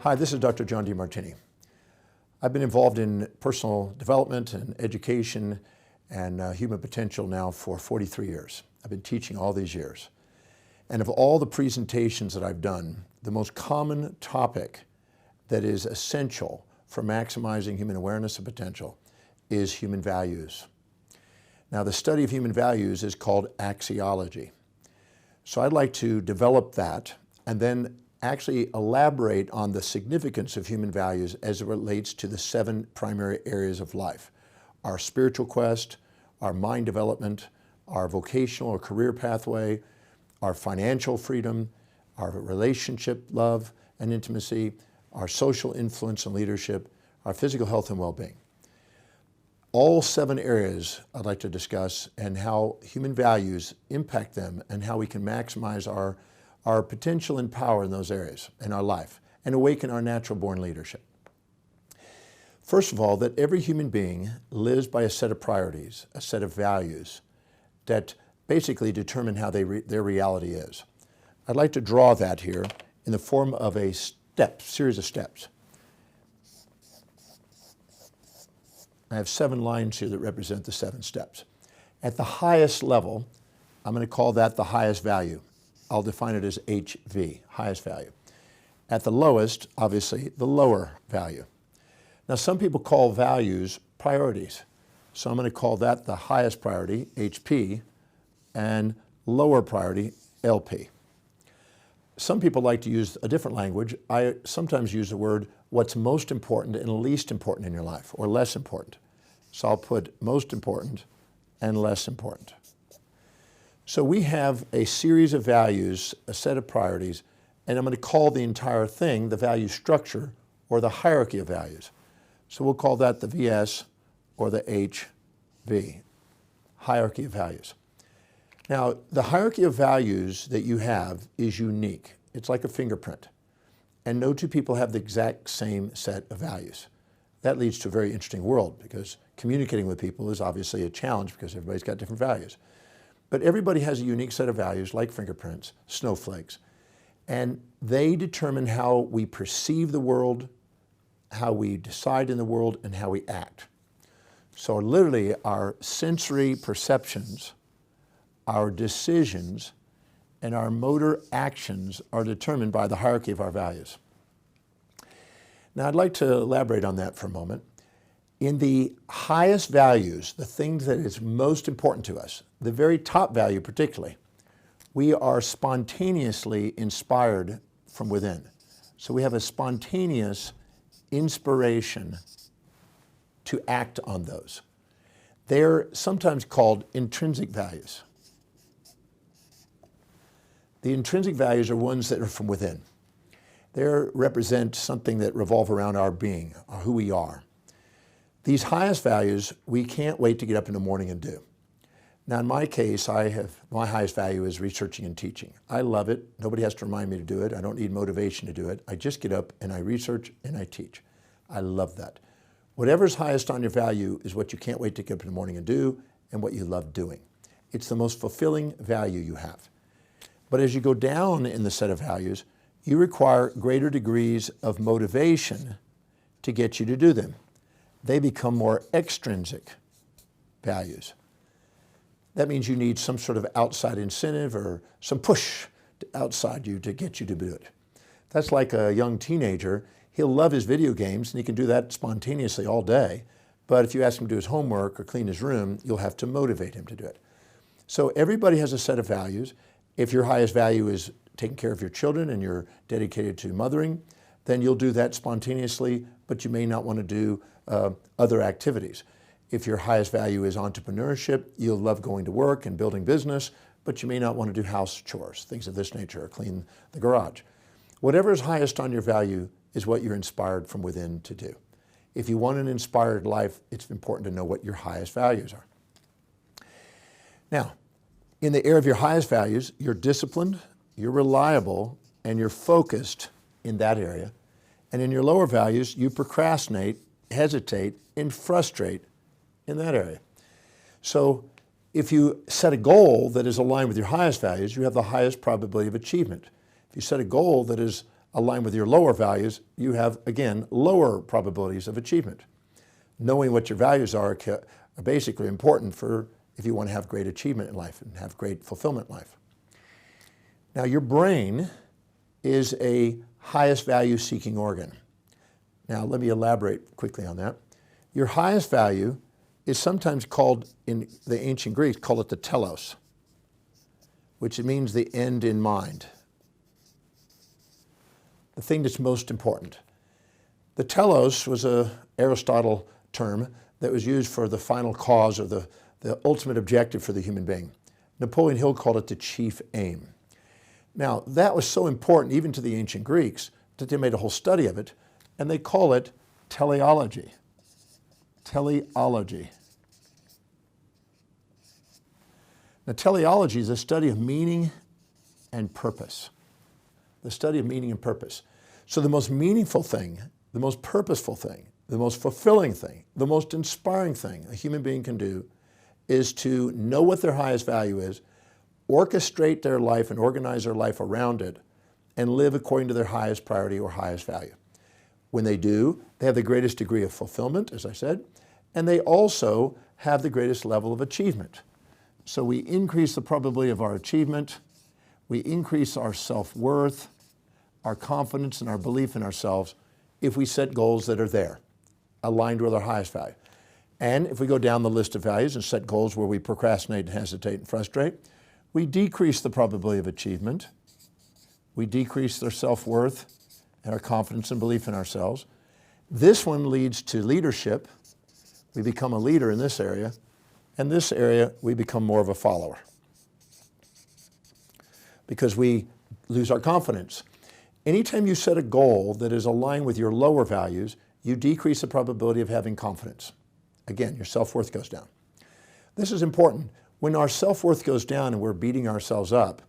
Hi, this is Dr. John Demartini. I've been involved in personal development and education and human potential now for 43 years. I've been teaching all these years. And of all the presentations that I've done, the most common topic that is essential for maximizing human awareness and potential is human values. Now, the study of human values is called axiology. So I'd like to develop that and then actually elaborate on the significance of human values as it relates to the 7 primary areas of life: our spiritual quest, our mind development, our vocational or career pathway, our financial freedom, our relationship, love and intimacy, our social influence and leadership, our physical health and well-being. All 7 areas I'd like to discuss and how human values impact them and how we can maximize our potential and power in those areas in our life and awaken our natural born leadership. First of all, that every human being lives by a set of priorities, a set of values that basically determine how their reality is. I'd like to draw that here in the form of a series of steps. I have 7 lines here that represent the 7 steps. At the highest level, I'm going to call that the highest value. I'll define it as HV, highest value. At the lowest, obviously, the lower value. Now, some people call values priorities. So I'm going to call that the highest priority, HP, and lower priority, LP. Some people like to use a different language. I sometimes use the word what's most important and least important in your life, or less important. So I'll put most important and less important. So we have a series of values, a set of priorities, and I'm going to call the entire thing the value structure or the hierarchy of values. So we'll call that the VS or the HV, hierarchy of values. Now, the hierarchy of values that you have is unique. It's like a fingerprint. And no 2 people have the exact same set of values. That leads to a very interesting world because communicating with people is obviously a challenge because everybody's got different values. But everybody has a unique set of values like fingerprints, snowflakes, and they determine how we perceive the world, how we decide in the world, and how we act. So literally our sensory perceptions, our decisions, and our motor actions are determined by the hierarchy of our values. Now I'd like to elaborate on that for a moment. In the highest values, the things that is most important to us, the very top value particularly, we are spontaneously inspired from within. So we have a spontaneous inspiration to act on those. They're sometimes called intrinsic values. The intrinsic values are ones that are from within. They represent something that revolve around our being, or who we are. These highest values, we can't wait to get up in the morning and do. Now in my case, my highest value is researching and teaching. I love it. Nobody has to remind me to do it. I don't need motivation to do it. I just get up and I research and I teach. I love that. Whatever's highest on your value is what you can't wait to get up in the morning and do and what you love doing. It's the most fulfilling value you have. But as you go down in the set of values, you require greater degrees of motivation to get you to do them. They become more extrinsic values. That means you need some sort of outside incentive or some push outside you to get you to do it. That's like a young teenager. He'll love his video games and he can do that spontaneously all day. But if you ask him to do his homework or clean his room, you'll have to motivate him to do it. So everybody has a set of values. If your highest value is taking care of your children and you're dedicated to mothering, then you'll do that spontaneously, but you may not want to do other activities. If your highest value is entrepreneurship, you'll love going to work and building business, but you may not want to do house chores, things of this nature, or clean the garage. Whatever is highest on your value is what you're inspired from within to do. If you want an inspired life, it's important to know what your highest values are. Now, in the area of your highest values, you're disciplined, you're reliable, and you're focused in that area. And in your lower values, you procrastinate, hesitate, and frustrate in that area. So if you set a goal that is aligned with your highest values, you have the highest probability of achievement. If you set a goal that is align with your lower values, you have, again, lower probabilities of achievement. Knowing what your values are basically important for if you want to have great achievement in life and have great fulfillment in life. Now, your brain is a highest value seeking organ. Now, let me elaborate quickly on that. Your highest value is sometimes called, in the ancient Greeks, call it the telos, which means the end in mind, the thing that's most important. The telos was an Aristotle term that was used for the final cause or the ultimate objective for the human being. Napoleon Hill called it the chief aim. Now, that was so important even to the ancient Greeks that they made a whole study of it, and they call it teleology. Teleology. Now, teleology is a study of meaning and purpose. The study of meaning and purpose. So the most meaningful thing, the most purposeful thing, the most fulfilling thing, the most inspiring thing a human being can do is to know what their highest value is, orchestrate their life and organize their life around it, and live according to their highest priority or highest value. When they do, they have the greatest degree of fulfillment, as I said, and they also have the greatest level of achievement. So we increase the probability of our achievement, we increase our self-worth, our confidence and our belief in ourselves if we set goals that are there, aligned with our highest value. And if we go down the list of values and set goals where we procrastinate and hesitate and frustrate, we decrease the probability of achievement, we decrease their self-worth and our confidence and belief in ourselves. This one leads to leadership. We become a leader in this area, and this area we become more of a follower because we lose our confidence. Anytime you set a goal that is aligned with your lower values, you decrease the probability of having confidence. Again, your self-worth goes down. This is important. When our self-worth goes down and we're beating ourselves up,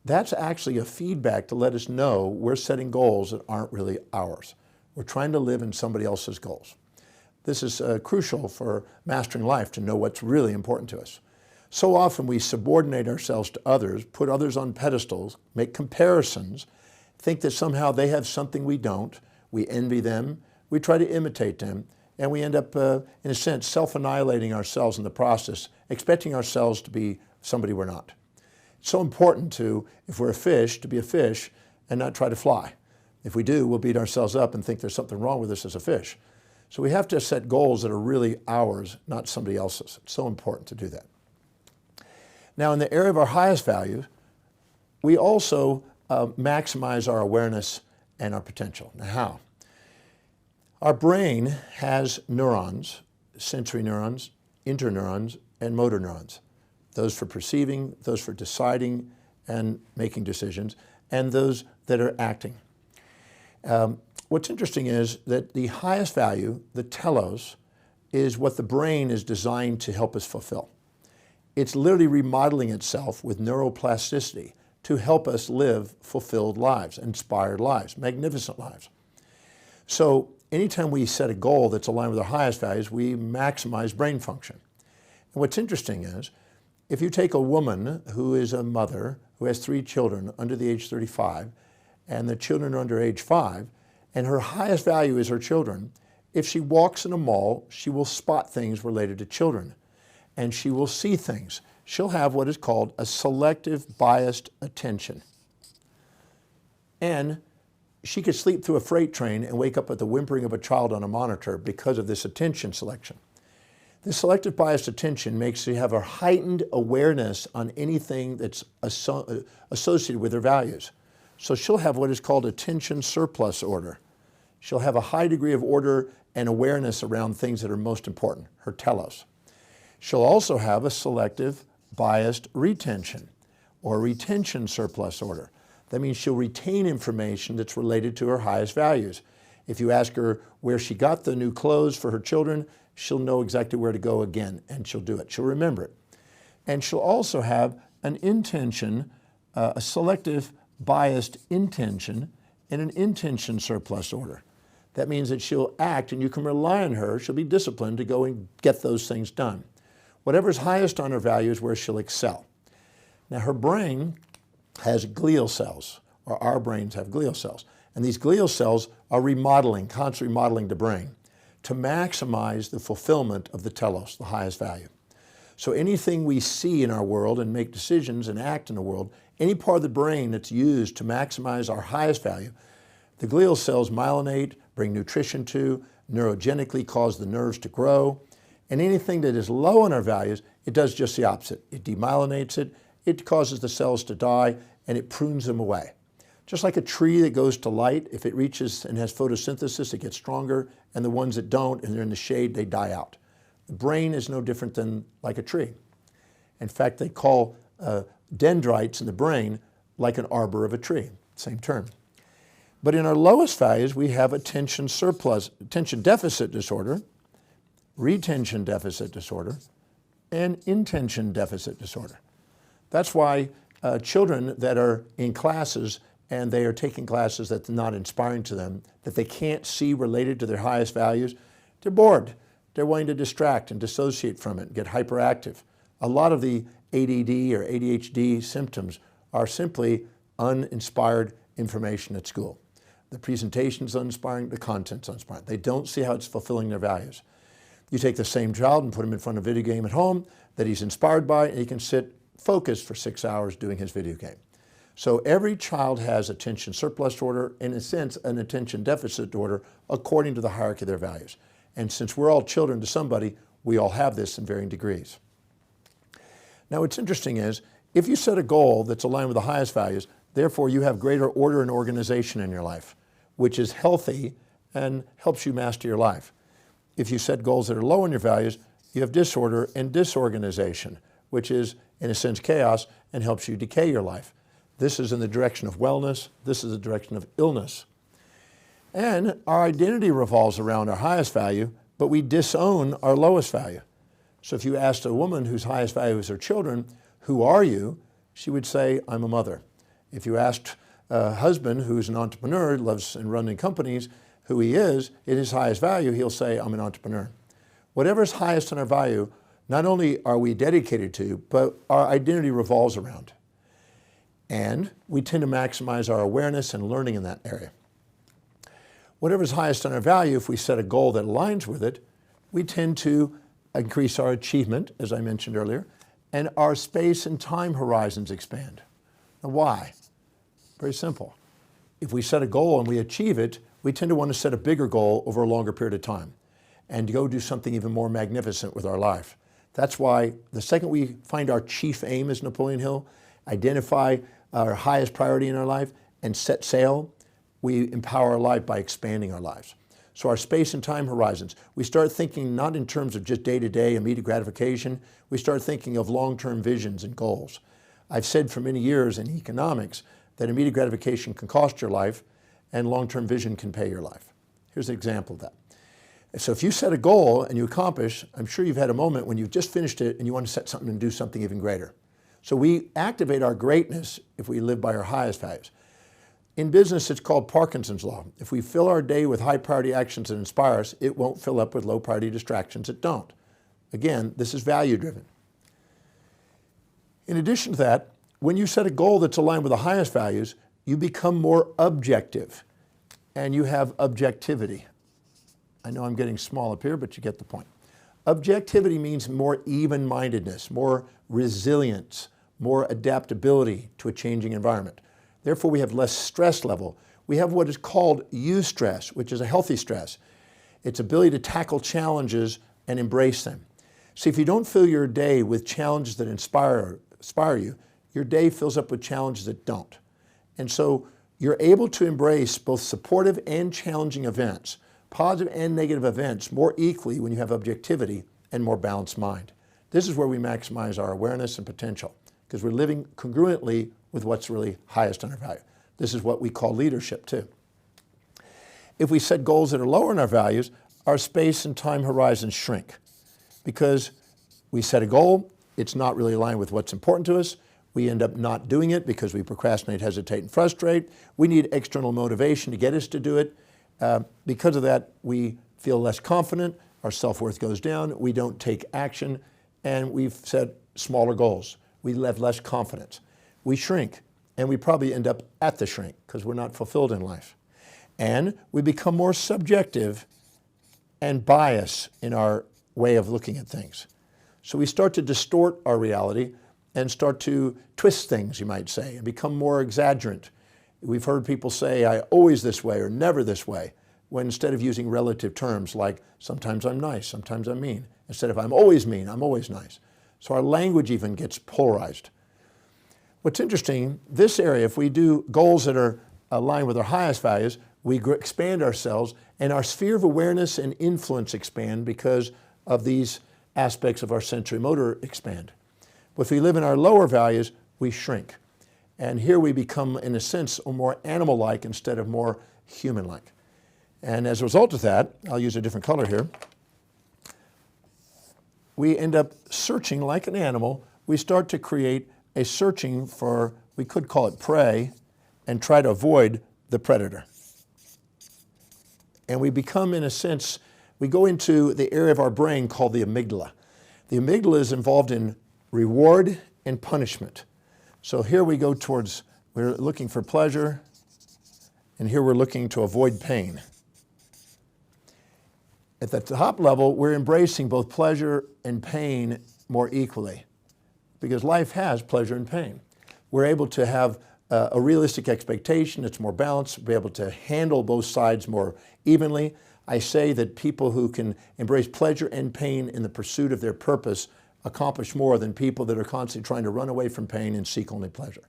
that's actually a feedback to let us know we're setting goals that aren't really ours. We're trying to live in somebody else's goals. This is crucial for mastering life, to know what's really important to us. So often we subordinate ourselves to others, put others on pedestals, make comparisons, think that somehow they have something we don't. We envy them, we try to imitate them, and we end up, in a sense, self-annihilating ourselves in the process, expecting ourselves to be somebody we're not. It's so important to, if we're a fish, to be a fish and not try to fly. If we do, we'll beat ourselves up and think there's something wrong with us as a fish. So we have to set goals that are really ours, not somebody else's. It's so important to do that. Now, in the area of our highest value, we also maximize our awareness and our potential. Now, how? Our brain has neurons, sensory neurons, interneurons, and motor neurons. Those for perceiving, those for deciding and making decisions, and those that are acting. What's interesting is that the highest value, the telos, is what the brain is designed to help us fulfill. It's literally remodeling itself with neuroplasticity to help us live fulfilled lives, inspired lives, magnificent lives. So anytime we set a goal that's aligned with our highest values, we maximize brain function. And what's interesting is, if you take a woman who is a mother who has 3 children under the age 35, and the children are under age 5, and her highest value is her children, if she walks in a mall, she will spot things related to children, and she will see things. She'll have what is called a selective biased attention. And she could sleep through a freight train and wake up with the whimpering of a child on a monitor because of this attention selection. This selective biased attention makes you have a heightened awareness on anything that's associated with her values. So she'll have what is called attention surplus order. She'll have a high degree of order and awareness around things that are most important, her telos. She'll also have a selective biased retention or retention surplus order. That means she'll retain information that's related to her highest values. If you ask her where she got the new clothes for her children, she'll know exactly where to go again, and she'll do it. She'll remember it. And she'll also have an intention, a selective biased intention, and an intention surplus order. That means that she'll act, and you can rely on her. She'll be disciplined to go and get those things done. Whatever's highest on her value is where she'll excel. Now, her brain has glial cells, or our brains have glial cells. And these glial cells are remodeling, constantly remodeling the brain to maximize the fulfillment of the telos, the highest value. So anything we see in our world and make decisions and act in the world, any part of the brain that's used to maximize our highest value, the glial cells myelinate, bring nutrition to, neurogenically cause the nerves to grow. And anything that is low in our values, it does just the opposite. It demyelinates it, it causes the cells to die, and it prunes them away. Just like a tree that goes to light, if it reaches and has photosynthesis, it gets stronger, and the ones that don't and they're in the shade, they die out. The brain is no different than like a tree. In fact, they call dendrites in the brain like an arbor of a tree, same term. But in our lowest values, we have attention deficit disorder, retention deficit disorder, and intention deficit disorder. That's why children that are in classes and they are taking classes that's not inspiring to them, that they can't see related to their highest values, they're bored. They're wanting to distract and dissociate from it and get hyperactive. A lot of the ADD or ADHD symptoms are simply uninspired information at school. The presentation's uninspiring, the content's uninspiring. They don't see how it's fulfilling their values. You take the same child and put him in front of a video game at home that he's inspired by, and he can sit focused for 6 hours doing his video game. So every child has attention surplus disorder, in a sense, an attention deficit disorder, according to the hierarchy of their values. And since we're all children to somebody, we all have this in varying degrees. Now what's interesting is, if you set a goal that's aligned with the highest values, therefore you have greater order and organization in your life, which is healthy and helps you master your life. If you set goals that are low in your values, you have disorder and disorganization, which is, in a sense, chaos and helps you decay your life. This is in the direction of wellness. This is the direction of illness. And our identity revolves around our highest value, but we disown our lowest value. So if you asked a woman whose highest value is her children, who are you? She would say, I'm a mother. If you asked a husband who's an entrepreneur, loves and running companies, who he is, in his highest value, he'll say, I'm an entrepreneur. Whatever is highest in our value, not only are we dedicated to, but our identity revolves around. And we tend to maximize our awareness and learning in that area. Whatever is highest in our value, if we set a goal that aligns with it, we tend to increase our achievement, as I mentioned earlier, and our space and time horizons expand. Now why? Very simple. If we set a goal and we achieve it, we tend to want to set a bigger goal over a longer period of time and to go do something even more magnificent with our life. That's why the second we find our chief aim, as Napoleon Hill, identify our highest priority in our life and set sail, we empower our life by expanding our lives. So our space and time horizons, we start thinking not in terms of just day-to-day immediate gratification, we start thinking of long-term visions and goals. I've said for many years in economics that immediate gratification can cost your life and long-term vision can pay your life. Here's an example of that. So if you set a goal and you accomplish, I'm sure you've had a moment when you've just finished it and you want to set something and do something even greater. So we activate our greatness if we live by our highest values. In business, it's called Parkinson's law. If we fill our day with high priority actions that inspire us, it won't fill up with low priority distractions that don't. Again, this is value driven. In addition to that, when you set a goal that's aligned with the highest values, you become more objective and you have objectivity. I know I'm getting small up here, but you get the point. Objectivity means more even-mindedness, more resilience, more adaptability to a changing environment. Therefore, we have less stress level. We have what is called eustress, which is a healthy stress. It's ability to tackle challenges and embrace them. See, if you don't fill your day with challenges that inspire you, your day fills up with challenges that don't. And so you're able to embrace both supportive and challenging events, positive and negative events, more equally when you have objectivity and more balanced mind. This is where we maximize our awareness and potential, because we're living congruently with what's really highest in our value. This is what we call leadership too. If we set goals that are lower in our values, our space and time horizons shrink because we set a goal, it's not really aligned with what's important to us. We end up not doing it because we procrastinate, hesitate, and frustrate. We need external motivation to get us to do it. Because of that, we feel less confident, our self-worth goes down, we don't take action, and we've set smaller goals. We have less confidence. We shrink, and we probably end up at the shrink because we're not fulfilled in life. And we become more subjective and biased in our way of looking at things. So we start to distort our reality and start to twist things, you might say, and become more exaggerant. We've heard people say, I always this way or never this way, when instead of using relative terms like sometimes I'm nice, sometimes I'm mean, instead of I'm always mean, I'm always nice. So our language even gets polarized. What's interesting, this area, if we do goals that are aligned with our highest values, we expand ourselves and our sphere of awareness and influence expand because of these aspects of our sensory motor expand. But if we live in our lower values, we shrink. And here we become, in a sense, more animal-like instead of more human-like. And as a result of that, I'll use a different color here, we end up searching like an animal. We start to create a searching for, we could call it prey, and try to avoid the predator. And we become, in a sense, we go into the area of our brain called the amygdala. The amygdala is involved in reward and punishment. So here we go towards, we're looking for pleasure, and here we're looking to avoid pain. At the top level, we're embracing both pleasure and pain more equally because life has pleasure and pain. We're able to have a realistic expectation, it's more balanced, be able to handle both sides more evenly. I say that people who can embrace pleasure and pain in the pursuit of their purpose accomplish more than people that are constantly trying to run away from pain and seek only pleasure.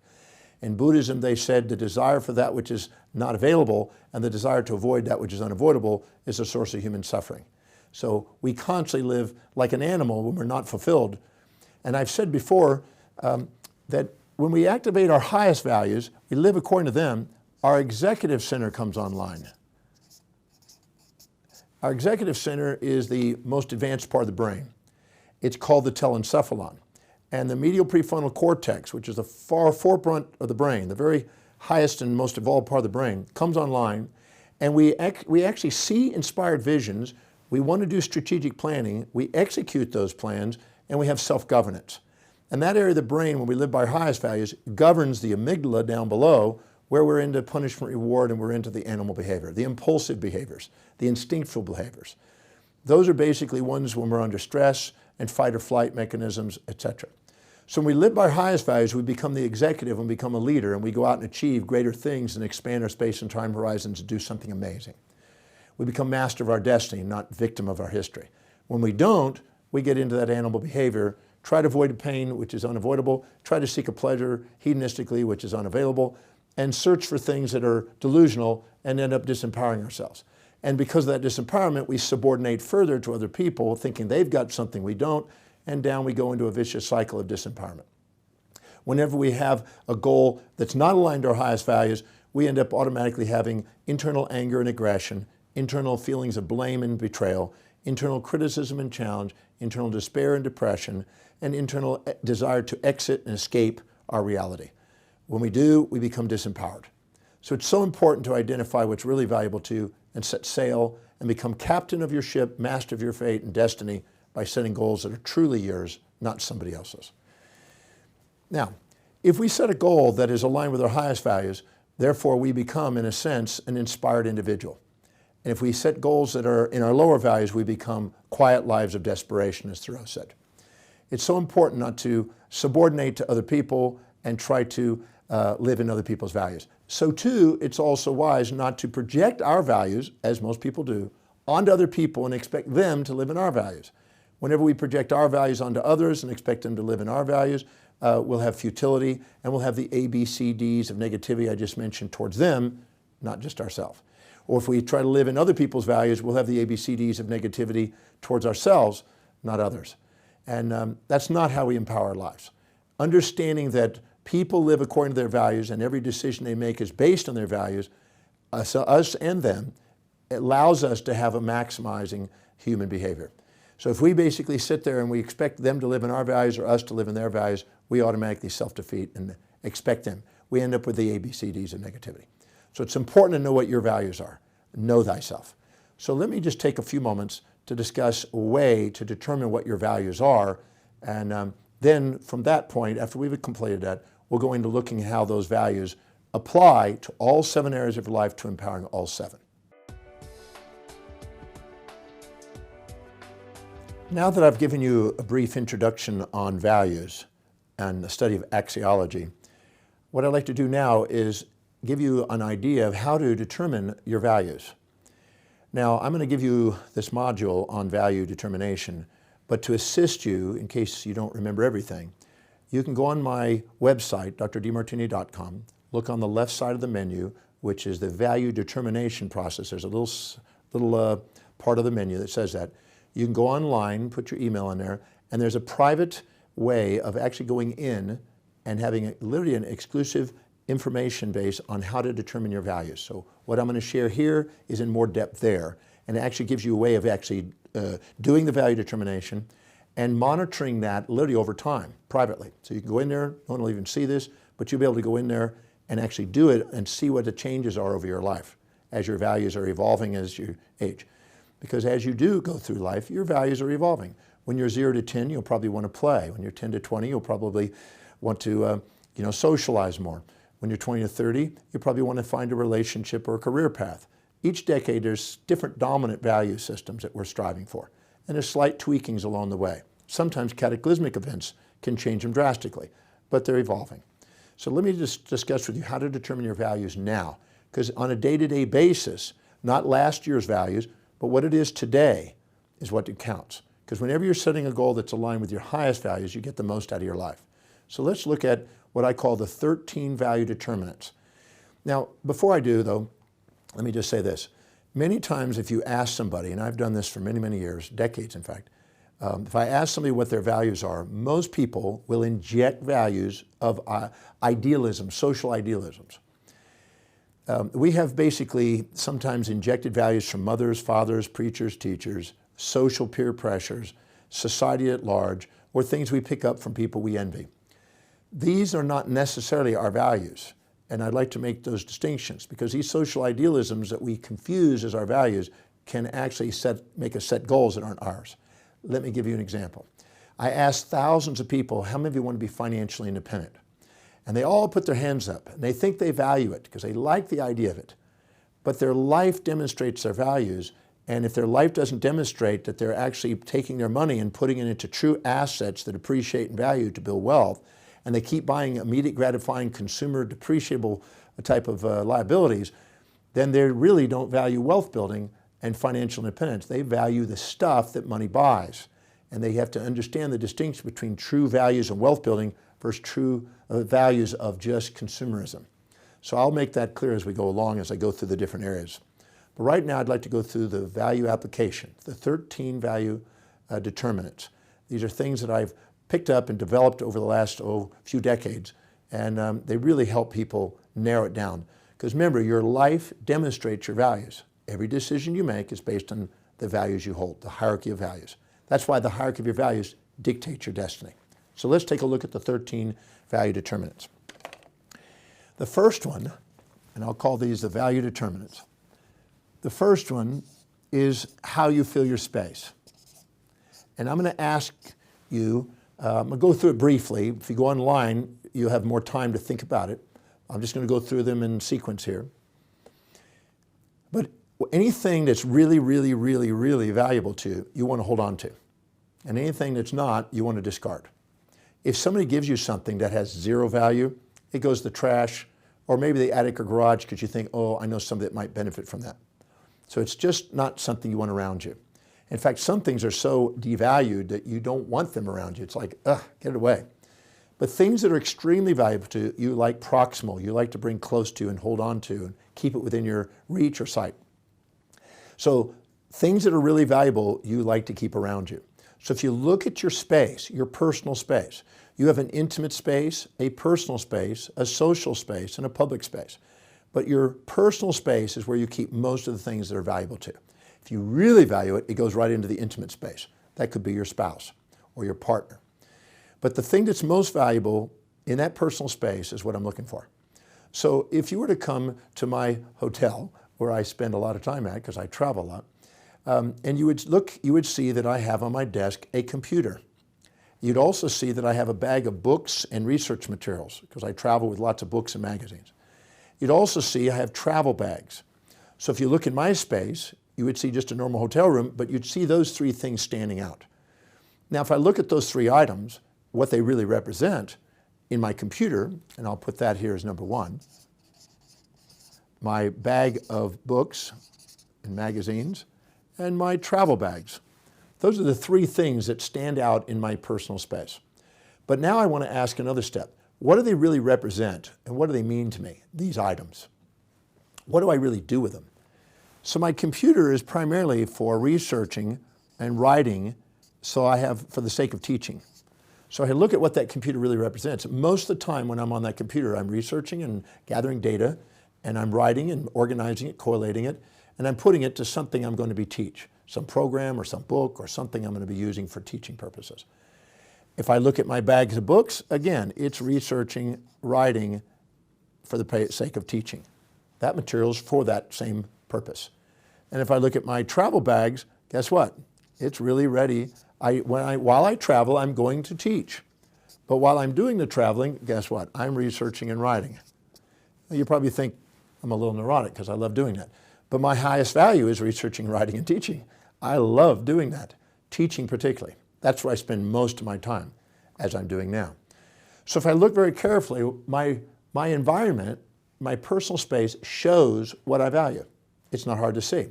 In Buddhism, they said the desire for that which is not available and the desire to avoid that which is unavoidable is a source of human suffering. So we constantly live like an animal when we're not fulfilled. And I've said before that when we activate our highest values, we live according to them, our executive center comes online. Our executive center is the most advanced part of the brain. It's called the telencephalon. And the medial prefrontal cortex, which is the far forefront of the brain, the very highest and most evolved part of the brain, comes online. And we actually see inspired visions. We want to do strategic planning. We execute those plans, and we have self-governance. And that area of the brain, when we live by our highest values, governs the amygdala down below, where we're into punishment reward and we're into the animal behavior, the impulsive behaviors, the instinctual behaviors. Those are basically ones when we're under stress and fight or flight mechanisms, etc. So when we live by our highest values, we become the executive and become a leader, and we go out and achieve greater things and expand our space and time horizons and do something amazing. We become master of our destiny, not victim of our history. When we don't, we get into that animal behavior, try to avoid pain, which is unavoidable, try to seek a pleasure hedonistically, which is unavailable, and search for things that are delusional and end up disempowering ourselves. And because of that disempowerment, we subordinate further to other people, thinking they've got something we don't, and down we go into a vicious cycle of disempowerment. Whenever we have a goal that's not aligned to our highest values, we end up automatically having internal anger and aggression, internal feelings of blame and betrayal, internal criticism and challenge, internal despair and depression, and internal desire to exit and escape our reality. When we do, we become disempowered. So it's so important to identify what's really valuable to you and set sail and become captain of your ship, master of your fate and destiny by setting goals that are truly yours, not somebody else's. Now, if we set a goal that is aligned with our highest values, therefore we become, in a sense, an inspired individual. And if we set goals that are in our lower values, we become quiet lives of desperation, as Thoreau said. It's so important not to subordinate to other people and try to live in other people's values. So too, it's also wise not to project our values, as most people do, onto other people and expect them to live in our values. Whenever we project our values onto others and expect them to live in our values, we'll have futility and we'll have the ABCDs of negativity I just mentioned towards them, not just ourselves. Or if we try to live in other people's values, we'll have the ABCDs of negativity towards ourselves, not others. And that's not how we empower our lives. Understanding that people live according to their values and every decision they make is based on their values, us and them, it allows us to have a maximizing human behavior. So if we basically sit there and we expect them to live in our values or us to live in their values, we automatically self-defeat and expect them. We end up with the ABCDs of negativity. So it's important to know what your values are. Know thyself. So let me just take a few moments to discuss a way to determine what your values are. And then from that point, after we've completed that, we'll go into looking at how those values apply to all 7 areas of your life to empowering all 7. Now that I've given you a brief introduction on values and the study of axiology, what I'd like to do now is give you an idea of how to determine your values. Now, I'm going to give you this module on value determination, but to assist you, in case you don't remember everything, you can go on my website, drdemartini.com, look on the left side of the menu, which is the value determination process. There's a little part of the menu that says that. You can go online, put your email in there, and there's a private way of actually going in and having literally an exclusive information base on how to determine your values. So what I'm going to share here is in more depth there, and it actually gives you a way of actually doing the value determination and monitoring that literally over time, privately. So you can go in there, no one will even see this, but you'll be able to go in there and actually do it and see what the changes are over your life as your values are evolving as you age. Because as you do go through life, your values are evolving. When you're 0 to 10, you'll probably want to play. When you're 10 to 20, you'll probably want to socialize more. When you're 20 to 30, you probably want to find a relationship or a career path. Each decade, there's different dominant value systems that we're striving for. And there's slight tweakings along the way. Sometimes cataclysmic events can change them drastically, but they're evolving. So let me just discuss with you how to determine your values now. Because on a day-to-day basis, not last year's values, but what it is today is what counts. Because whenever you're setting a goal that's aligned with your highest values, you get the most out of your life. So let's look at what I call the 13 value determinants. Now, before I do though, let me just say this. Many times if you ask somebody, and I've done this for many, many years, decades in fact, if I ask somebody what their values are, most people will inject values of idealism, social idealisms. We have basically sometimes injected values from mothers, fathers, preachers, teachers, social peer pressures, society at large, or things we pick up from people we envy. These are not necessarily our values, and I'd like to make those distinctions because these social idealisms that we confuse as our values can actually make us set goals that aren't ours. Let me give you an example. I asked thousands of people, how many of you want to be financially independent? And they all put their hands up, and they think they value it because they like the idea of it. But their life demonstrates their values, and if their life doesn't demonstrate that they're actually taking their money and putting it into true assets that appreciate in value to build wealth, and they keep buying immediate gratifying consumer depreciable type of liabilities, then they really don't value wealth building and financial independence. They value the stuff that money buys. And they have to understand the distinction between true values and wealth building versus true values of just consumerism. So I'll make that clear as we go along, as I go through the different areas. But right now I'd like to go through the value application, the 13 value determinants. These are things that I've picked up and developed over the last few decades, and they really help people narrow it down. Because remember, your life demonstrates your values. Every decision you make is based on the values you hold, the hierarchy of values. That's why the hierarchy of your values dictates your destiny. So let's take a look at the 13 value determinants. The first one, and I'll call these the value determinants. The first one is how you fill your space. And I'm going to ask you, I'm going to go through it briefly. If you go online, you'll have more time to think about it. I'm just going to go through them in sequence here. But anything that's really, really, really, really valuable to you, you want to hold on to. And anything that's not, you want to discard. If somebody gives you something that has zero value, it goes to the trash, or maybe the attic or garage because you think, oh, I know somebody that might benefit from that. So it's just not something you want around you. In fact, some things are so devalued that you don't want them around you. It's like, ugh, get it away. But things that are extremely valuable to you, like proximal, you like to bring close to and hold on to and keep it within your reach or sight. So things that are really valuable, you like to keep around you. So if you look at your space, your personal space, you have an intimate space, a personal space, a social space, and a public space. But your personal space is where you keep most of the things that are valuable to you. If you really value it, it goes right into the intimate space. That could be your spouse or your partner. But the thing that's most valuable in that personal space is what I'm looking for. So if you were to come to my hotel, where I spend a lot of time at because I travel a lot, and you would see that I have on my desk a computer. You'd also see that I have a bag of books and research materials because I travel with lots of books and magazines. You'd also see I have travel bags. So if you look in my space, you would see just a normal hotel room, but you'd see those three things standing out. Now, if I look at those three items, what they really represent in my computer, and I'll put that here as number one, my bag of books and magazines, and my travel bags. Those are the three things that stand out in my personal space. But now I want to ask another step. What do they really represent, and what do they mean to me, these items? What do I really do with them? So my computer is primarily for researching and writing, so I have for the sake of teaching. So I look at what that computer really represents. Most of the time when I'm on that computer, I'm researching and gathering data, and I'm writing and organizing it, collating it, and I'm putting it to something I'm going to be teach, some program or some book or something I'm going to be using for teaching purposes. If I look at my bags of books, again, it's researching, writing for the sake of teaching. That material is for that same purpose. And if I look at my travel bags, guess what? It's really ready. While I travel, I'm going to teach. But while I'm doing the traveling, guess what? I'm researching and writing. You probably think I'm a little neurotic because I love doing that. But my highest value is researching, writing, and teaching. I love doing that, teaching particularly. That's where I spend most of my time, as I'm doing now. So if I look very carefully, my environment, my personal space shows what I value. It's not hard to see.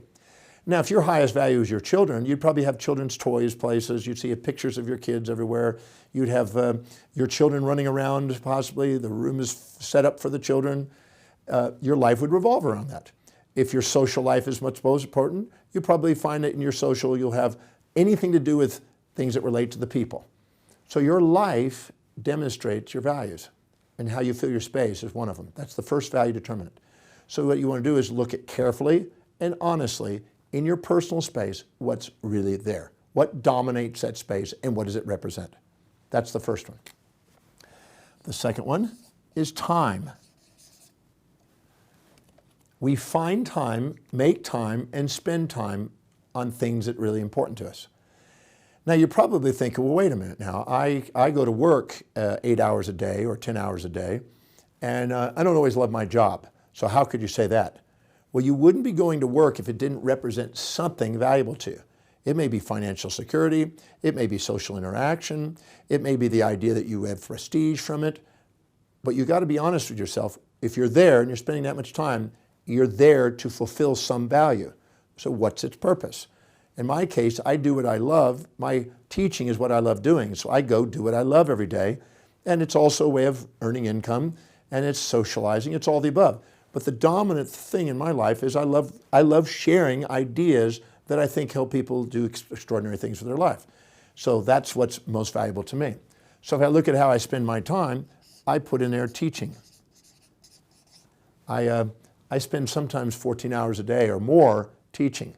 Now, if your highest value is your children, you'd probably have children's toys places. You'd see pictures of your kids everywhere. You'd have your children running around, possibly. The room is set up for the children. Your life would revolve around that. If your social life is much most important, you probably find that in your social you'll have anything to do with things that relate to the people. So your life demonstrates your values, and how you fill your space is one of them. That's the first value determinant. So what you want to do is look at carefully and honestly in your personal space what's really there. What dominates that space and what does it represent? That's the first one. The second one is time. We find time, make time, and spend time on things that are really important to us. Now you're probably thinking, well, wait a minute now. I go to work 8 hours a day or 10 hours a day, and I don't always love my job. So how could you say that? Well, you wouldn't be going to work if it didn't represent something valuable to you. It may be financial security, it may be social interaction, it may be the idea that you have prestige from it, but you got to be honest with yourself. If you're there and you're spending that much time, you're there to fulfill some value. So what's its purpose? In my case, I do what I love. My teaching is what I love doing, so I go do what I love every day, and it's also a way of earning income, and it's socializing, it's all the above. But the dominant thing in my life is I love sharing ideas that I think help people do extraordinary things with their life. So that's what's most valuable to me. So if I look at how I spend my time, I put in there teaching. I spend sometimes 14 hours a day or more teaching.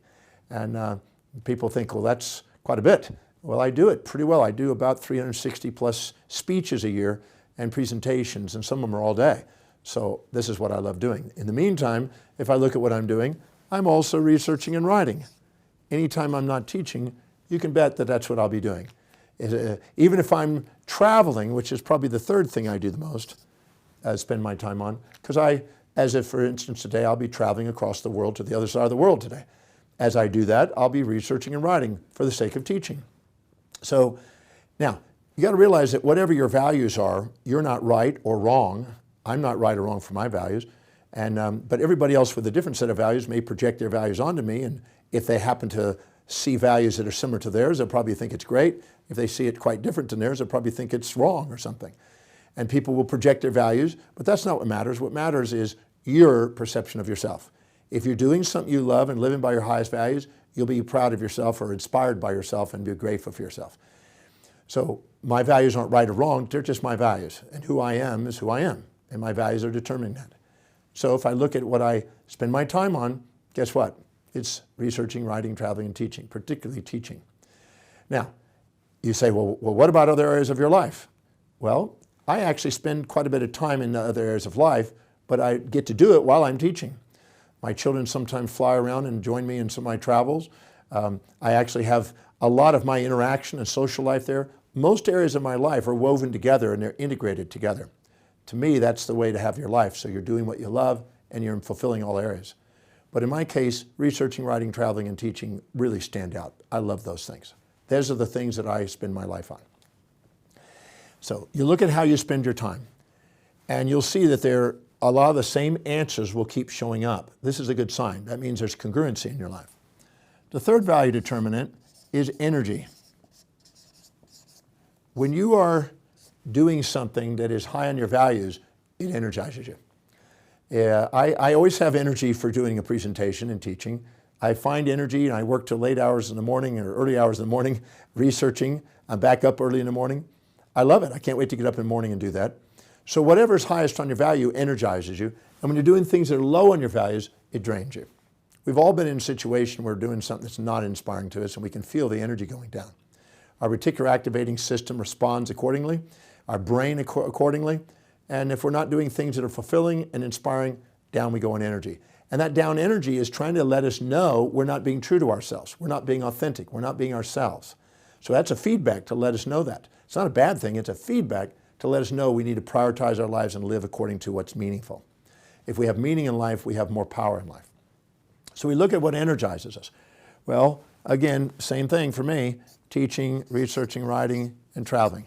And people think, well, that's quite a bit. Well, I do it pretty well. I do about 360 plus speeches a year and presentations, and some of them are all day. So this is what I love doing. In the meantime, if I look at what I'm doing, I'm also researching and writing. Anytime I'm not teaching, you can bet that that's what I'll be doing. Even if I'm traveling, which is probably the third thing I do the most, spend my time on, because as if, for instance, today I'll be traveling across the world to the other side of the world today. As I do that, I'll be researching and writing for the sake of teaching. So now, you got to realize that whatever your values are, you're not right or wrong. I'm not right or wrong for my values, but everybody else with a different set of values may project their values onto me, and if they happen to see values that are similar to theirs, they'll probably think it's great. If they see it quite different than theirs, they'll probably think it's wrong or something. And people will project their values, but that's not what matters. What matters is your perception of yourself. If you're doing something you love and living by your highest values, you'll be proud of yourself or inspired by yourself and be grateful for yourself. So my values aren't right or wrong, they're just my values. And who I am is who I am. And my values are determining that. So if I look at what I spend my time on, guess what? It's researching, writing, traveling, and teaching, particularly teaching. Now, you say, well, what about other areas of your life? Well, I actually spend quite a bit of time in other areas of life, but I get to do it while I'm teaching. My children sometimes fly around and join me in some of my travels. I actually have a lot of my interaction and social life there most areas of my life are woven together and they're integrated together. To me, that's the way to have your life. So you're doing what you love and you're fulfilling all areas. But in my case, researching, writing, traveling, and teaching really stand out. I love those things. Those are the things that I spend my life on. So you look at how you spend your time, and you'll see that a lot of the same answers will keep showing up. This is a good sign. That means there's congruency in your life. The third value determinant is energy. When you are doing something that is high on your values, it energizes you. I always have energy for doing a presentation and teaching. I find energy, and I work till late hours in the morning or early hours in the morning researching. I'm back up early in the morning. I love it. I can't wait to get up in the morning and do that. So whatever's highest on your value energizes you. And when you're doing things that are low on your values, it drains you. We've all been in a situation where we're doing something that's not inspiring to us, and we can feel the energy going down. Our reticular activating system responds accordingly, our brain accordingly, and if we're not doing things that are fulfilling and inspiring, down we go in energy. And that down energy is trying to let us know we're not being true to ourselves. We're not being authentic. We're not being ourselves. So that's a feedback to let us know that. It's not a bad thing. It's a feedback to let us know we need to prioritize our lives and live according to what's meaningful. If we have meaning in life, we have more power in life. So we look at what energizes us. Well, again, same thing for me, teaching, researching, writing, and traveling.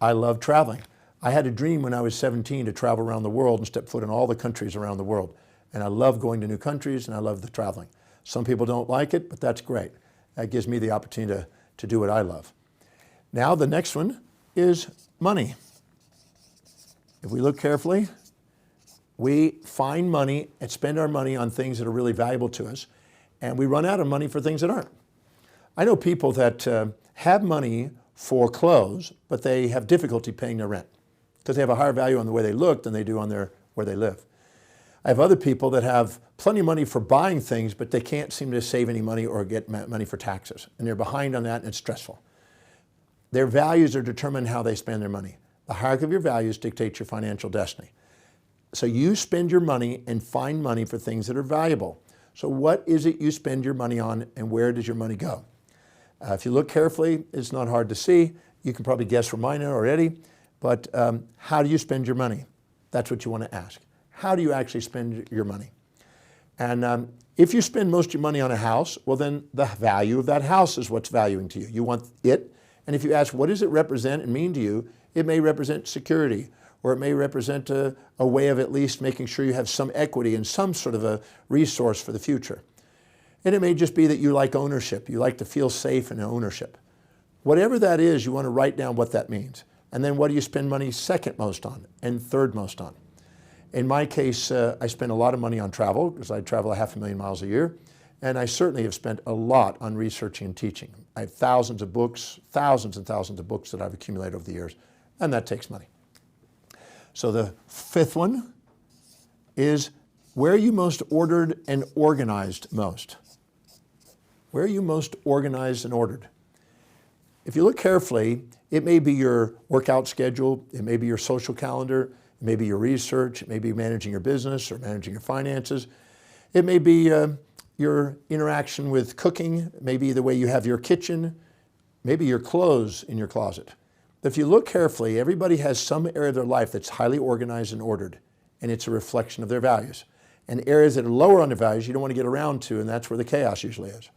I love traveling. I had a dream when I was 17 to travel around the world and step foot in all the countries around the world. And I love going to new countries, and I love the traveling. Some people don't like it, but that's great. That gives me the opportunity to do what I love. Now the next one is money. If we look carefully, we find money and spend our money on things that are really valuable to us, and we run out of money for things that aren't. I know people that have money for clothes, but they have difficulty paying their rent because they have a higher value on the way they look than they do on where they live. I have other people that have plenty of money for buying things, but they can't seem to save any money or get money for taxes, and they're behind on that, and it's stressful. Their values are determined how they spend their money. The hierarchy of your values dictates your financial destiny. So you spend your money and find money for things that are valuable. So what is it you spend your money on, and where does your money go? If you look carefully, it's not hard to see. You can probably guess from mine already, but how do you spend your money? That's what you want to ask. How do you actually spend your money? And if you spend most of your money on a house, well then the value of that house is what's valuing to you. You want it, and if you ask what does it represent and mean to you, it may represent security, or it may represent a way of at least making sure you have some equity and some sort of a resource for the future. And it may just be that you like ownership. You like to feel safe in ownership. Whatever that is, you want to write down what that means. And then what do you spend money second most on and third most on? In my case, I spend a lot of money on travel because I travel 500,000 miles a year. And I certainly have spent a lot on researching and teaching. I have thousands of books, thousands and thousands of books that I've accumulated over the years. And that takes money. So the fifth one is where are you most ordered and organized most? Where are you most organized and ordered? If you look carefully, it may be your workout schedule, it may be your social calendar, it may be your research, it may be managing your business or managing your finances. It may be your interaction with cooking, it may be the way you have your kitchen, maybe your clothes in your closet. But if you look carefully, everybody has some area of their life that's highly organized and ordered, and it's a reflection of their values. And areas that are lower on their values, you don't want to get around to, and that's where the chaos usually is.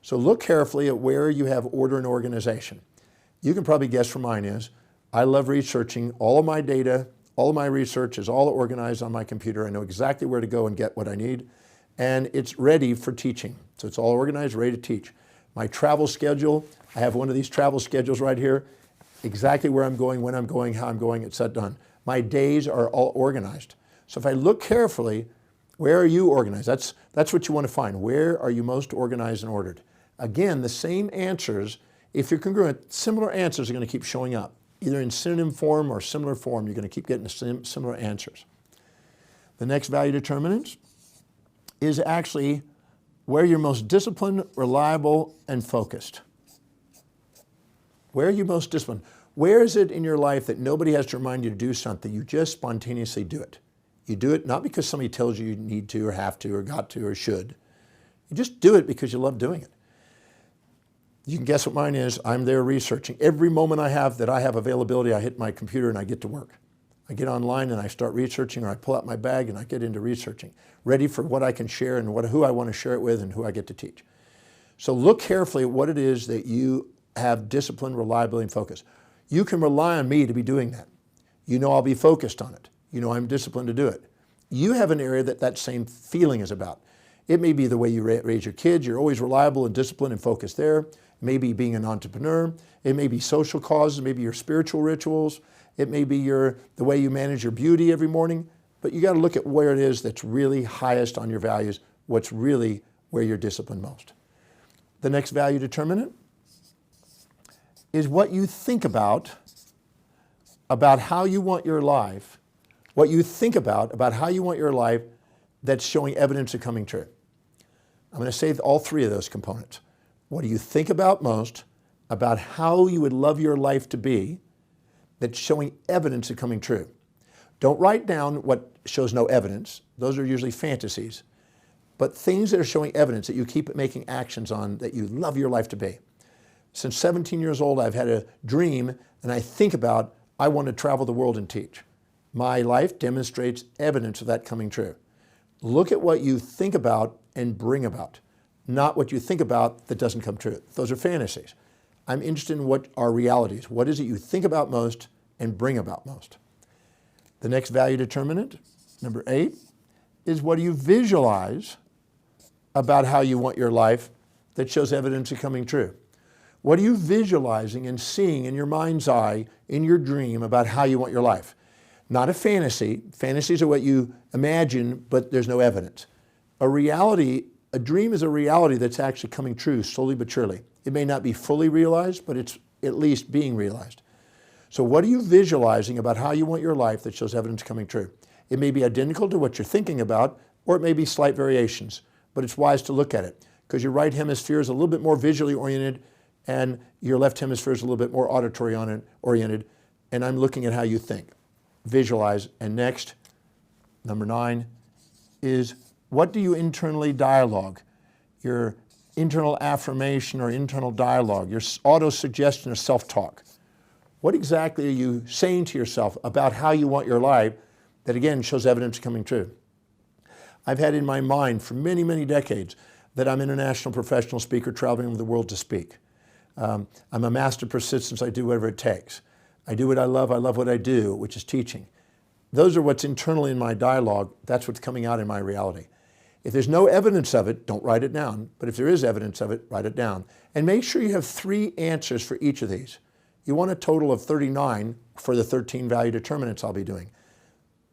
So look carefully at where you have order and organization. You can probably guess where mine is. I love researching. All of my data, all of my research is all organized on my computer. I know exactly where to go and get what I need. And it's ready for teaching. So it's all organized, ready to teach. My travel schedule, I have one of these travel schedules right here. Exactly where I'm going, when I'm going, how I'm going, it's set done. My days are all organized. So if I look carefully, where are you organized? That's what you want to find. Where are you most organized and ordered? Again, the same answers, if you're congruent, similar answers are going to keep showing up. Either in synonym form or similar form, you're going to keep getting similar answers. The next value determinant is actually where you're most disciplined, reliable, and focused. Where are you most disciplined? Where is it in your life that nobody has to remind you to do something? You just spontaneously do it. You do it not because somebody tells you you need to or have to or got to or should. You just do it because you love doing it. You can guess what mine is. I'm there researching. Every moment I have availability, I hit my computer and I get to work. I get online and I start researching, or I pull out my bag and I get into researching, ready for what I can share and who I want to share it with and who I get to teach. So look carefully at what it is that you have discipline, reliability, and focus. You can rely on me to be doing that. You know I'll be focused on it. You know I'm disciplined to do it. You have an area that same feeling is about. It may be the way you raise your kids. You're always reliable and disciplined and focused there. It may be being an entrepreneur. It may be social causes, maybe your spiritual rituals. It may be the way you manage your beauty every morning. But you got to look at where it is that's really highest on your values, what's really where you're disciplined most. The next value determinant is what you think about how you want your life, what you think about how you want your life that's showing evidence of coming true. I'm going to say all three of those components. What do you think about most about how you would love your life to be that's showing evidence of coming true? Don't write down what shows no evidence. Those are usually fantasies. But things that are showing evidence that you keep making actions on that you love your life to be. Since 17 years old, I've had a dream, and I think about, I want to travel the world and teach. My life demonstrates evidence of that coming true. Look at what you think about and bring about, not what you think about that doesn't come true. Those are fantasies. I'm interested in what are realities. What is it you think about most and bring about most? The next value determinant, number 8, is what do you visualize about how you want your life that shows evidence of coming true? What are you visualizing and seeing in your mind's eye, in your dream, about how you want your life? Not a fantasy. Fantasies are what you imagine, but there's no evidence. A reality, a dream is a reality that's actually coming true slowly but surely. It may not be fully realized, but it's at least being realized. So what are you visualizing about how you want your life that shows evidence coming true? It may be identical to what you're thinking about, or it may be slight variations, but it's wise to look at it because your right hemisphere is a little bit more visually oriented and your left hemisphere is a little bit more auditory oriented, and I'm looking at how you think. Visualize. And next, number 9, is what do you internally dialogue? Your internal affirmation or internal dialogue, your auto-suggestion or self-talk. What exactly are you saying to yourself about how you want your life that, again, shows evidence coming true? I've had in my mind for many, many decades that I'm an international professional speaker traveling the world to speak. I'm a master persistence. I do whatever it takes. I do what I love what I do, which is teaching. Those are what's internally in my dialogue. That's what's coming out in my reality. If there's no evidence of it, don't write it down. But if there is evidence of it, write it down. And make sure you have 3 answers for each of these. You want a total of 39 for the 13 value determinants I'll be doing.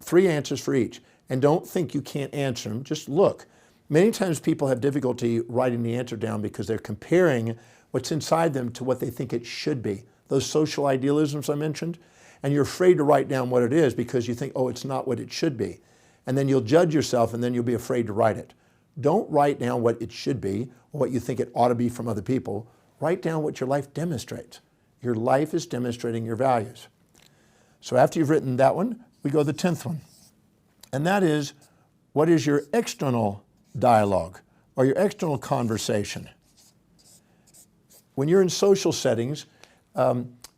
3 answers for each. And don't think you can't answer them. Just look. Many times people have difficulty writing the answer down because they're comparing what's inside them to what they think it should be. Those social idealisms I mentioned. And you're afraid to write down what it is because you think, oh, it's not what it should be. And then you'll judge yourself and then you'll be afraid to write it. Don't write down what it should be or what you think it ought to be from other people. Write down what your life demonstrates. Your life is demonstrating your values. So after you've written that one, we go to the 10th one. And that is, what is your external dialogue or your external conversation? When you're in social settings,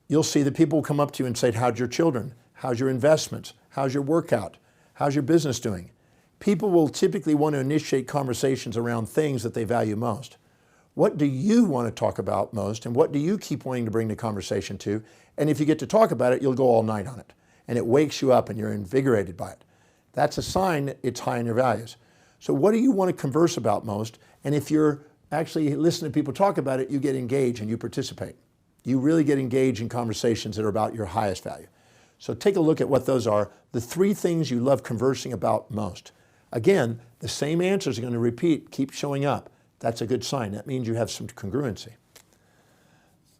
you'll see that people will come up to you and say, how's your children? How's your investments? How's your workout? How's your business doing? People will typically want to initiate conversations around things that they value most. What do you want to talk about most, and what do you keep wanting to bring the conversation to? And if you get to talk about it, you'll go all night on it. And it wakes you up and you're invigorated by it. That's a sign that it's high in your values. So what do you want to converse about most? And if you're actually listening to people talk about it, you get engaged and you participate. You really get engaged in conversations that are about your highest value. So take a look at what those are, the 3 things you love conversing about most. Again, the same answers are going to repeat, keep showing up. That's a good sign. That means you have some congruency.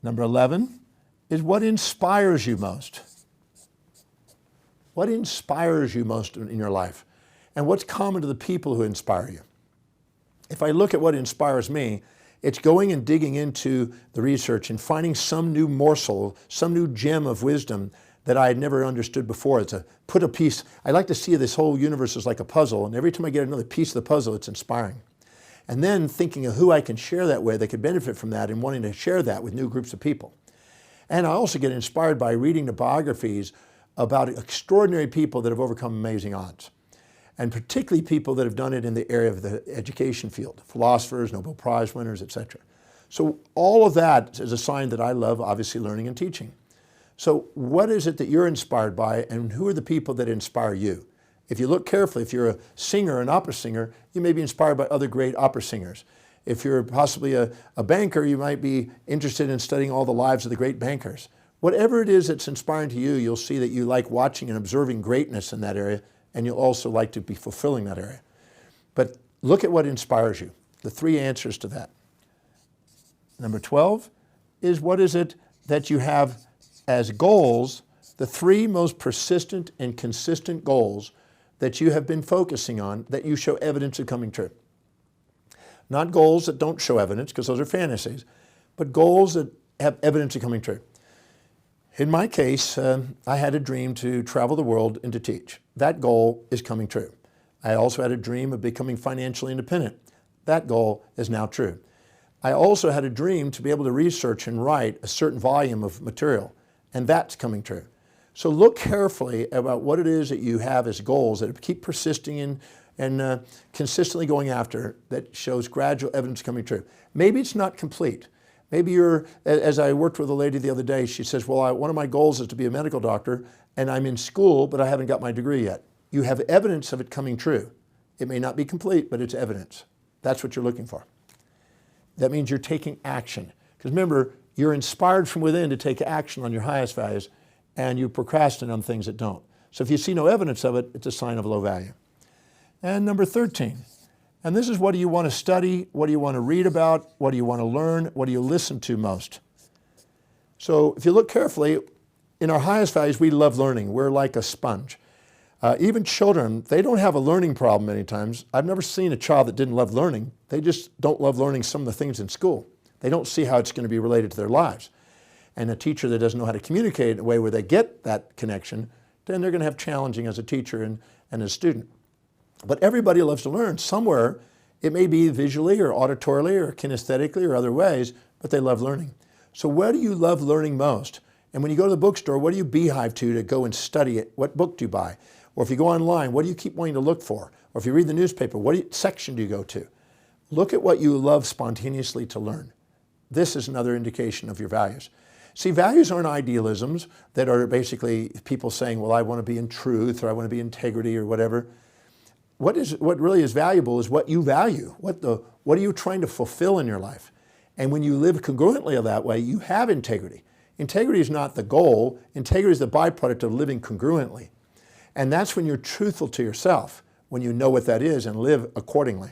Number 11 is what inspires you most. What inspires you most in your life? And what's common to the people who inspire you? If I look at what inspires me, it's going and digging into the research and finding some new morsel, some new gem of wisdom that I had never understood before. It's put a piece. I like to see this whole universe as like a puzzle, and every time I get another piece of the puzzle, it's inspiring. And then thinking of who I can share that with, that could benefit from that, and wanting to share that with new groups of people. And I also get inspired by reading the biographies about extraordinary people that have overcome amazing odds. And particularly people that have done it in the area of the education field, philosophers, Nobel Prize winners, etc. So all of that is a sign that I love, obviously, learning and teaching. So what is it that you're inspired by, and who are the people that inspire you? If you look carefully, if you're a singer, an opera singer, you may be inspired by other great opera singers. If you're possibly a banker, you might be interested in studying all the lives of the great bankers. Whatever it is that's inspiring to you, you'll see that you like watching and observing greatness in that area, and you'll also like to be fulfilling that area. But look at what inspires you, the 3 answers to that. Number 12 is, what is it that you have as goals, the 3 most persistent and consistent goals that you have been focusing on that you show evidence of coming true. Not goals that don't show evidence, because those are fantasies, but goals that have evidence of coming true. In my case, I had a dream to travel the world and to teach. That goal is coming true. I also had a dream of becoming financially independent. That goal is now true. I also had a dream to be able to research and write a certain volume of material, and that's coming true. So look carefully about what it is that you have as goals that keep persisting in and consistently going after, that shows gradual evidence coming true. Maybe it's not complete. Maybe you're, as I worked with a lady the other day, she says, well, one of my goals is to be a medical doctor, and I'm in school, but I haven't got my degree yet. You have evidence of it coming true. It may not be complete, but it's evidence. That's what you're looking for. That means you're taking action. Because remember, you're inspired from within to take action on your highest values, and you procrastinate on things that don't. So if you see no evidence of it, it's a sign of low value. And number 13, and this is, what do you want to study? What do you want to read about? What do you want to learn? What do you listen to most? So if you look carefully, in our highest values, we love learning. We're like a sponge. Even children, they don't have a learning problem many times. I've never seen a child that didn't love learning. They just don't love learning some of the things in school. They don't see how it's going to be related to their lives. And a teacher that doesn't know how to communicate in a way where they get that connection, then they're going to have challenging as a teacher and as a student. But everybody loves to learn somewhere. It may be visually or auditorily or kinesthetically or other ways, but they love learning. So where do you love learning most? And when you go to the bookstore, what do you beehive to go and study it? What book do you buy? Or if you go online, what do you keep wanting to look for? Or if you read the newspaper, what section do you go to? Look at what you love spontaneously to learn. This is another indication of your values. See, values aren't idealisms that are basically people saying, well, I want to be in truth, or I want to be integrity, or whatever. What really is valuable is what you value. What are you trying to fulfill in your life? And when you live congruently that way, you have integrity. Integrity is not the goal. Integrity is the byproduct of living congruently. And that's when you're truthful to yourself, when you know what that is and live accordingly.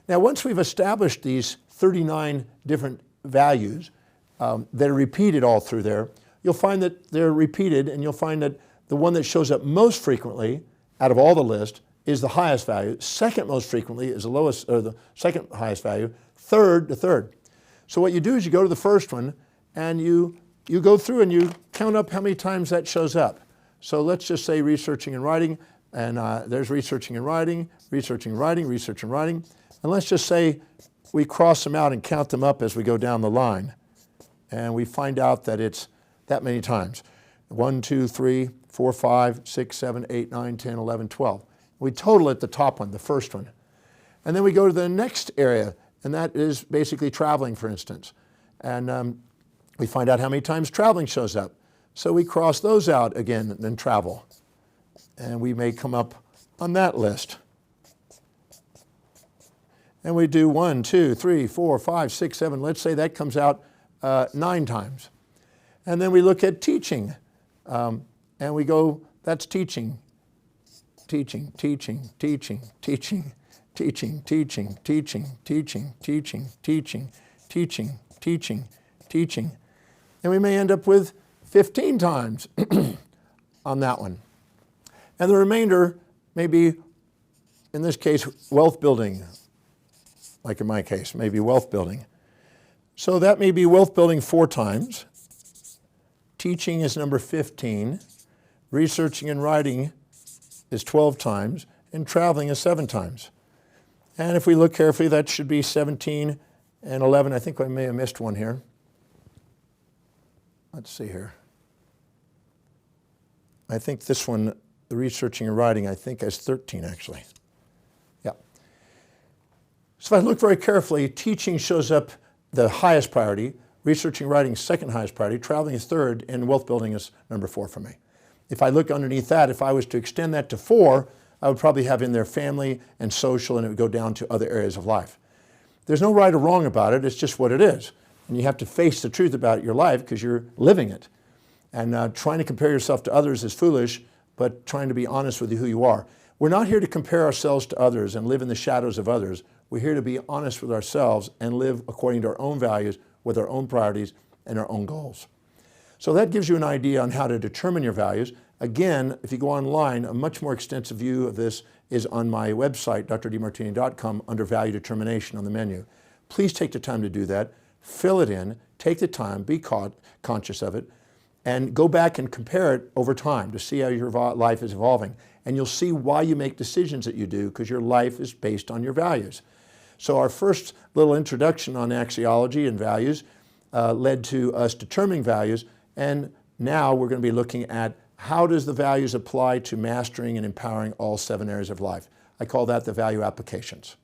Now, once we've established these 39 different values that are repeated all through there, you'll find that they're repeated, and you'll find that the one that shows up most frequently out of all the list is the highest value. Second most frequently is the lowest, or the second highest value. Third, the third. So what you do is you go to the first one, and you go through and you count up how many times that shows up. So let's just say researching and writing, and there's researching and writing, researching and writing, research and writing. And let's just say we cross them out and count them up as we go down the line. And we find out that it's that many times. 1, 2, 3, 4, 5, 6, 7, 8, 9, 10, 11, 12. We total at the top one, the first one. And then we go to the next area, and that is basically traveling, for instance. And we find out how many times traveling shows up. So we cross those out again and then travel. And we may come up on that list. And we do 1, 2, 3, 4, 5, 6, 7. Let's say that comes out 9 times. And then we look at teaching. And we go, that's teaching. Teaching, teaching, teaching, teaching, teaching, teaching, teaching, teaching, teaching, teaching, teaching, teaching, teaching. And we may end up with 15 times on that one. And the remainder may be, in this case, wealth building, like in my case, maybe wealth building. So that may be wealth building 4 times. Teaching is number 15. Researching and writing is 12 times. And traveling is 7 times. And if we look carefully, that should be 17 and 11. I think I may have missed one here. Let's see here. I think this one, the researching and writing, I think has 13 actually. Yeah. So if I look very carefully, teaching shows up the highest priority, researching and writing is second highest priority, traveling is third, and wealth building is number 4 for me. If I look underneath that, if I was to extend that to 4, I would probably have in there family and social, and it would go down to other areas of life. There's no right or wrong about it, it's just what it is. And you have to face the truth about your life because you're living it. And trying to compare yourself to others is foolish, but trying to be honest with who you are. We're not here to compare ourselves to others and live in the shadows of others. We're here to be honest with ourselves and live according to our own values, with our own priorities and our own goals. So that gives you an idea on how to determine your values. Again, if you go online, a much more extensive view of this is on my website, drdemartini.com, under value determination on the menu. Please take the time to do that. Fill it in, take the time, be conscious of it, and go back and compare it over time to see how your life is evolving. And you'll see why you make decisions that you do, because your life is based on your values. So our first little introduction on axiology and values led to us determining values, and now we're going to be looking at how does the values apply to mastering and empowering all 7 areas of life. I call that the value applications.